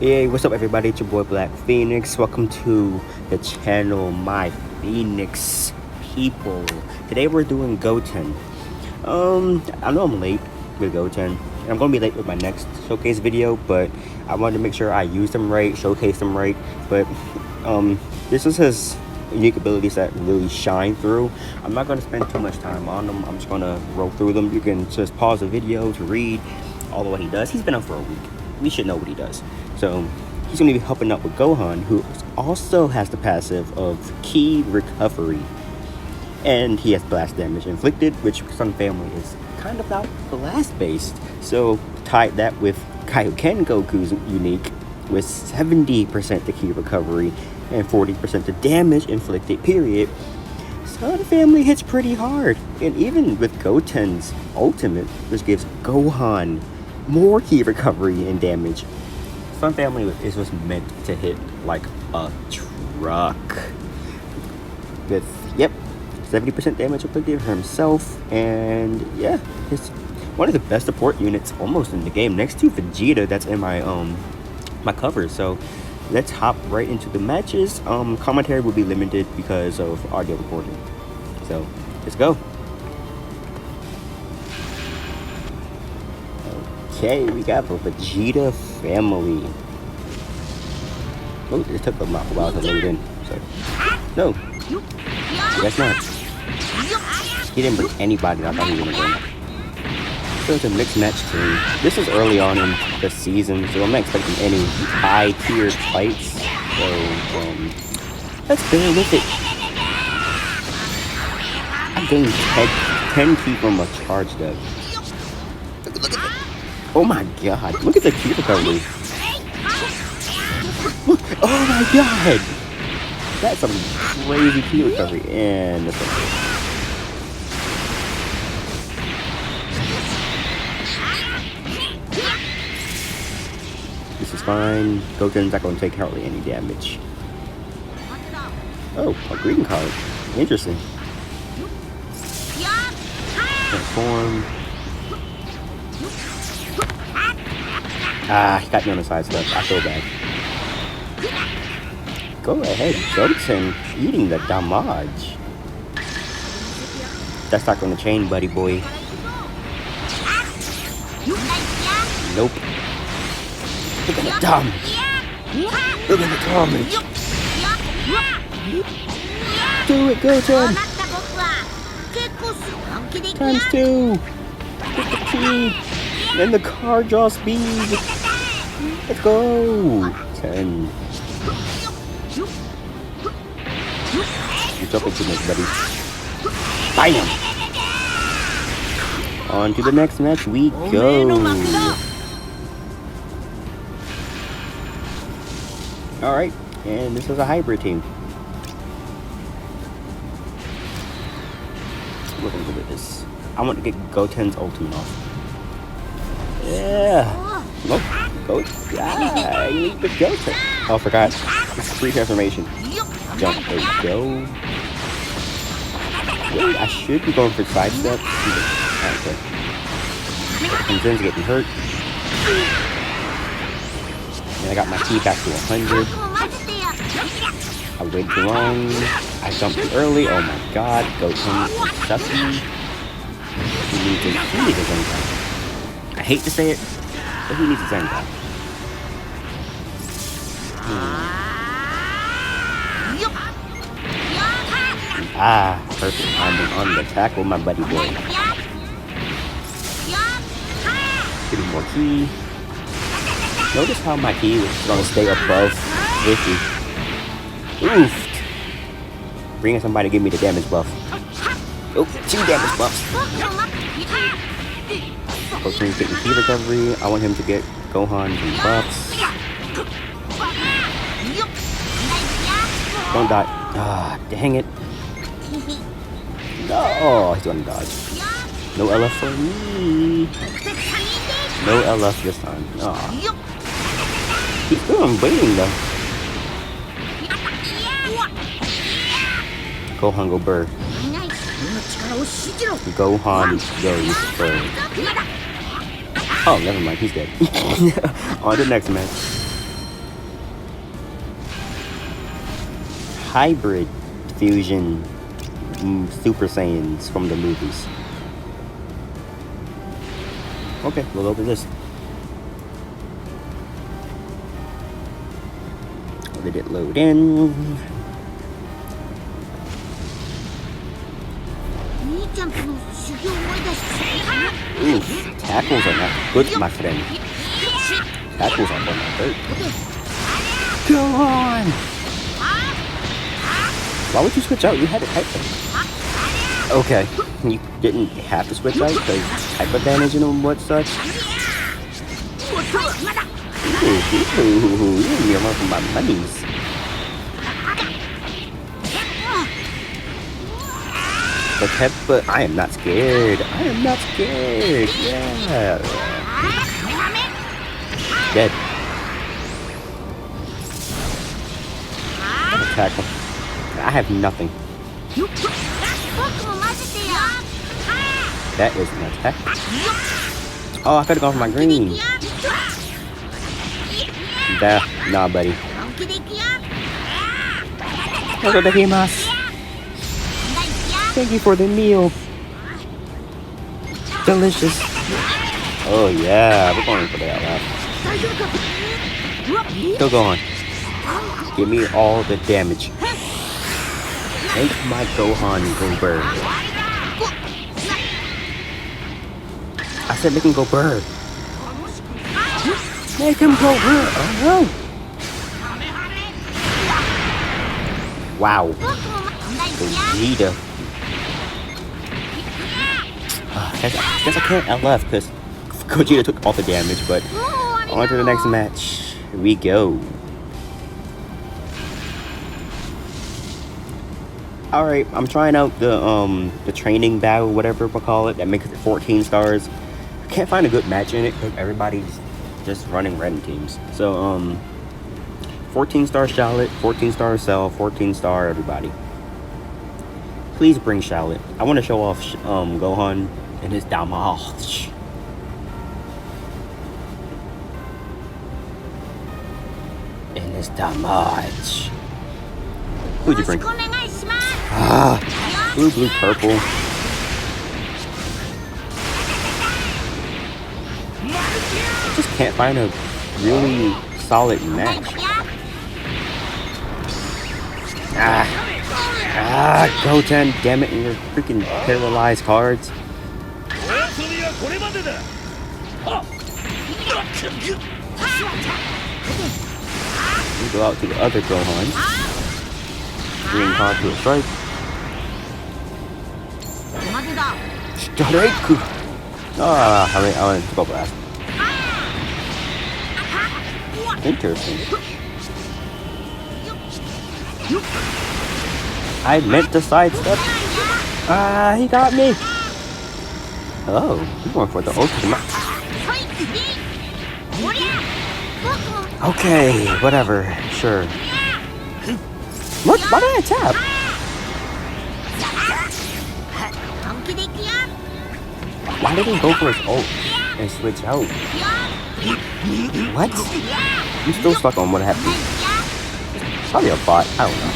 Hey, what's up everybody, it's your boy Black Phoenix. Welcome to the channel, my Phoenix people. Today we're doing Goten. I know I'm late with Goten, and I'm gonna be late with my next showcase video, but I wanted to make sure I used them right, showcased them right. But this is his unique abilities that really shine through. I'm not gonna spend too much time on them. I'm just gonna roll through them. You can just pause the video to read all of what he does. He's been out for a week. We should know what he does. So he's going to be helping out with Gohan, who also has the passive of Ki Recovery. And he has blast damage inflicted, which Sun Family is kind of not blast based. So tie that with Kaioken Goku's unique with 70% to Ki Recovery and 40% to damage inflicted, period. Sun Family hits pretty hard. And even with Goten's ultimate, which gives Gohan more Ki Recovery and damage, Sun Family is just meant to hit like a truck. With, 70% damage inflicted for himself, and yeah, it's one of the best support units almost in the game, next to Vegeta that's in my my cover. So let's hop right into the matches. Commentary will be limited because of audio recording. So let's go. Okay, we got the Vegeta family. Oh, it took a while to load in. So, no, I guess not. He didn't bring anybody. I thought he was gonna bring. So it's a mixed match team. This is early on in the season, so I'm not expecting any high-tier fights. So, let's bear with it. I gained 10 Ki from a charge deck. Look at that. Oh my god, look at the Ki recovery. Oh my god! That's some crazy Ki recovery. And this one. This is fine. Goten's not going to take hardly any damage. Oh, a green card. Interesting. Transform. Ah, he got me on the side step. I feel bad. Go ahead, Goten, eating the damage. That's not going to chain, buddy boy. Nope. Look at the damage. Look at the damage. Do it, Goten. Times 2. Get the Ki. And the car draw speed. Let's go. 10. You jump into this, buddy. Bam! On to the next match we go. Alright, and this is a hybrid team. Looking good at this. I want to get Goten's ultimate off. Yeah. Look, Goten. Yeah, I need the Goten. Oh, I forgot. It's free transformation. Jump. There we go. Wait, I should be going for side step. Okay. And Zen's getting hurt. And I got my Ki back to 100. I waited too long. I jumped too early. Oh my god. Goten is sucky. He needs a Zenkai. I hate to say it, but he needs a Zenkai. Ah, perfect timing on the tackle, my buddy boy. Getting more Ki. Notice how my Ki is going to stay above 50. Oof. Bringing somebody to give me the damage buff. Oh, 2 damage buffs. Goten's getting Ki recovery. I want him to get Gohan some buffs. Don't die. Ah, dang it. No, oh, he's gonna dodge. No LF for me. No LF this time. Aw. He's still waiting though. Gohan go burr. Gohan goes burr. Oh, never mind, he's dead. On to the next match. hybrid fusion Super Saiyans from the movies. Okay, we'll open this. Let it load in. Oof, tackles are not good, my friend. Tackles are not good. Go on! Why would you switch out? You had it type thing. Okay, you didn't have to switch out because type advantage and what such. Ooh, you're working my monies. But I am not scared. I am not scared. Yeah. Dead. Attack him. I have nothing. That is an attack. Oh, I could've gone for my green. Nah, buddy. Thank you for the meal. Delicious. Oh yeah, we're going for that lap. Still going. Give me all the damage. Make my Gohan go bird. I said make him go bird. Make him go bird. Oh no. Wow. Vegeta. I guess I can't LF because Gogeta took all the damage, but on to the next match. Here we go. Alright, I'm trying out the training battle, whatever we'll call it, that makes it 14 stars. I can't find a good match in it because everybody's just running random teams. So 14 star Charlotte, 14 star Cell, 14 star everybody. Please bring Charlotte. I want to show off Gohan and his damage. And his damage. Who'd you bring? Ah, blue, blue, purple. I just can't find a really solid match. Goten, damn it, and your freaking paralyzed cards. We go out to the other Gohan. Green card to a strike. Strike! I went to go last. Interesting. I meant to sidestep. He got me. Oh, he's going for the ultimate. Okay, whatever. Sure. What? Why did I tap? Why did he go for his ult and switch out? What? I'm still stuck on what happened. Probably a bot. I don't know.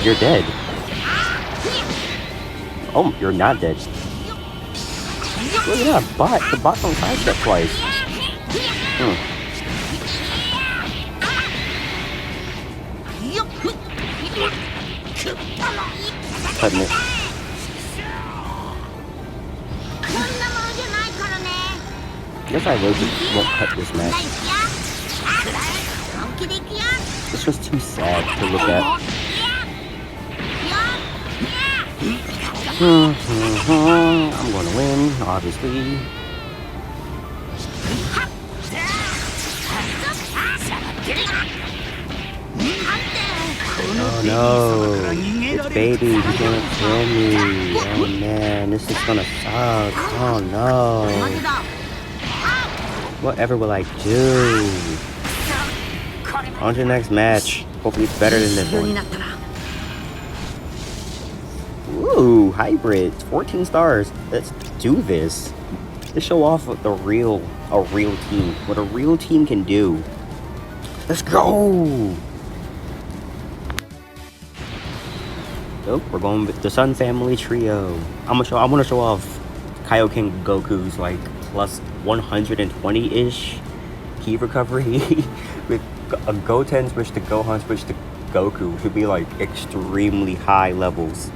You're dead. Oh, you're not dead. Look at that bot. The bot don't sidestep twice. Cutting it. Guess I really won't cut this match. This was too sad to look at. I'm gonna win, obviously. Oh no, it's baby, he's gonna kill me. Oh man, this is gonna suck. Oh no. Whatever will I do? On to the next match. Hopefully it's better than this one. Ooh, hybrid, 14 stars. Let's do this. Let's show off a real team. What a real team can do. Let's go. Oh, we're going with the Sun Family Trio. I want to show off Kaioken Goku's like plus 120-ish key recovery with a Goten switch to Gohan switch to Goku should be like extremely high levels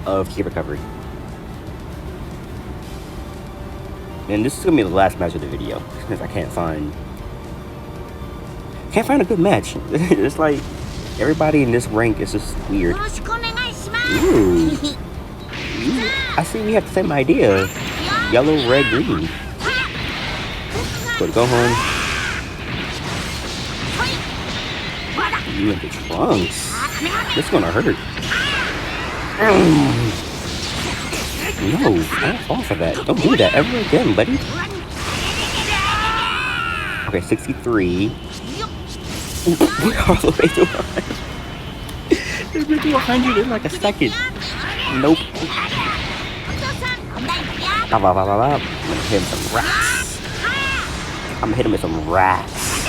of key recovery. And this is gonna be the last match of the video because I can't find a good match. It's like everybody in this rank is just weird. Ooh. I see we have the same idea. Yellow, red, green. But Gohan. You in the trunks. This is gonna hurt. No, don't fall for that. Don't do that ever again, buddy. Okay, 63. We're all the way to 100. We're to 100 in like a second. Nope. I'm gonna hit him some rocks. I'm gonna hit him with some rocks.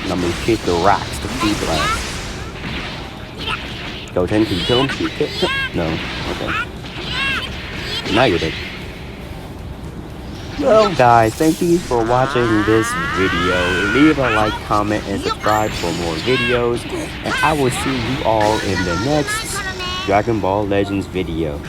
And I'm gonna hit the rocks to feed blast. Goten, can you kill him? Can you kill him? No. Okay. Now you're dead. Well, guys, thank you for watching this video. Leave a like, comment, and subscribe for more videos. And I will see you all in the next Dragon Ball Legends video.